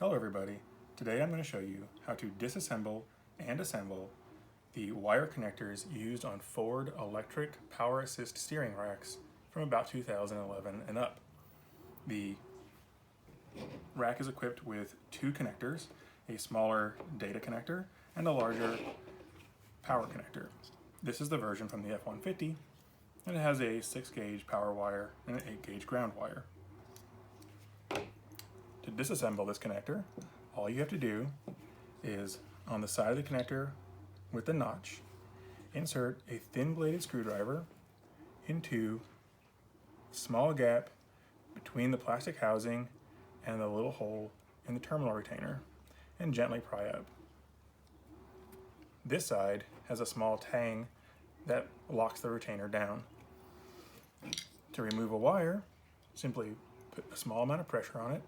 Hello everybody. Today I'm going to show you how to disassemble and assemble the wire connectors used on Ford electric power assist steering racks from about 2011 and up. The rack is equipped with two connectors, a smaller data connector and a larger power connector. This is the version from the F-150 and it has a 6-gauge power wire and an 8-gauge ground wire. To disassemble this connector, all you have to do is, on the side of the connector with the notch, insert a thin-bladed screwdriver into a small gap between the plastic housing and the little hole in the terminal retainer and gently pry up. This side has a small tang that locks the retainer down. To remove a wire, simply put a small amount of pressure on it,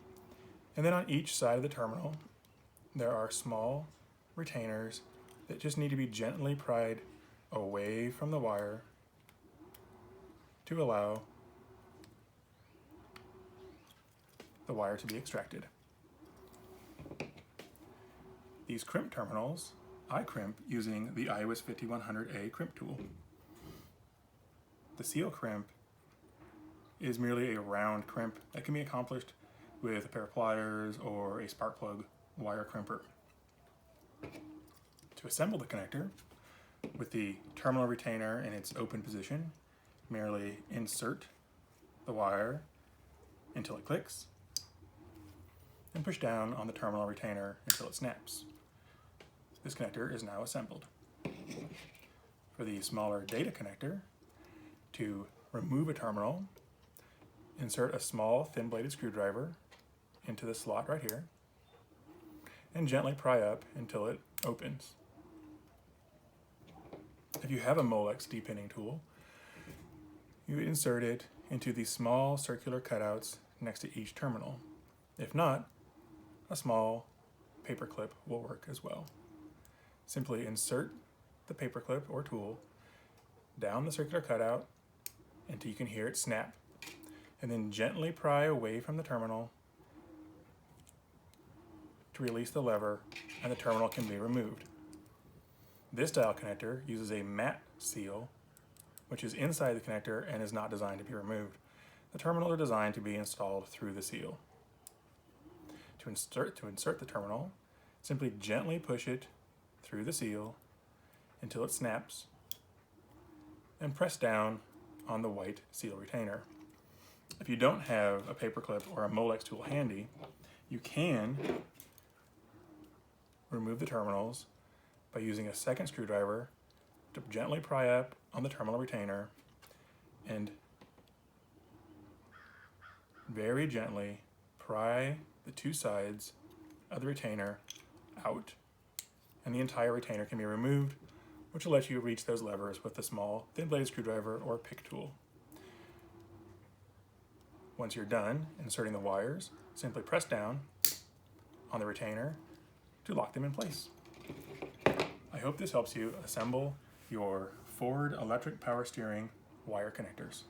and then on each side of the terminal, there are small retainers that just need to be gently pried away from the wire to allow the wire to be extracted. These crimp terminals, I crimp using the iOS 5100A crimp tool. The seal crimp is merely a round crimp that can be accomplished with a pair of pliers or a spark plug wire crimper. To assemble the connector, with the terminal retainer in its open position, merely insert the wire until it clicks and push down on the terminal retainer until it snaps. This connector is now assembled. For the smaller data connector, to remove a terminal, insert a small thin-bladed screwdriver into the slot right here and gently pry up until it opens. If you have a Molex depinning tool, you insert it into the small circular cutouts next to each terminal. If not, a small paper clip will work as well. Simply insert the paper clip or tool down the circular cutout until you can hear it snap, and then gently pry away from the terminal to release the lever, and the terminal can be removed. This style connector uses a matte seal, which is inside the connector and is not designed to be removed. The terminals are designed to be installed through the seal. To insert the terminal, simply gently push it through the seal until it snaps and press down on the white seal retainer. If you don't have a paperclip or a Molex tool handy, you can remove the terminals by using a second screwdriver to gently pry up on the terminal retainer and very gently pry the two sides of the retainer out, and the entire retainer can be removed, which will let you reach those levers with a small thin-bladed screwdriver or pick tool. Once you're done inserting the wires, simply press down on the retainer to lock them in place. I hope this helps you assemble your Ford electric power steering wire connectors.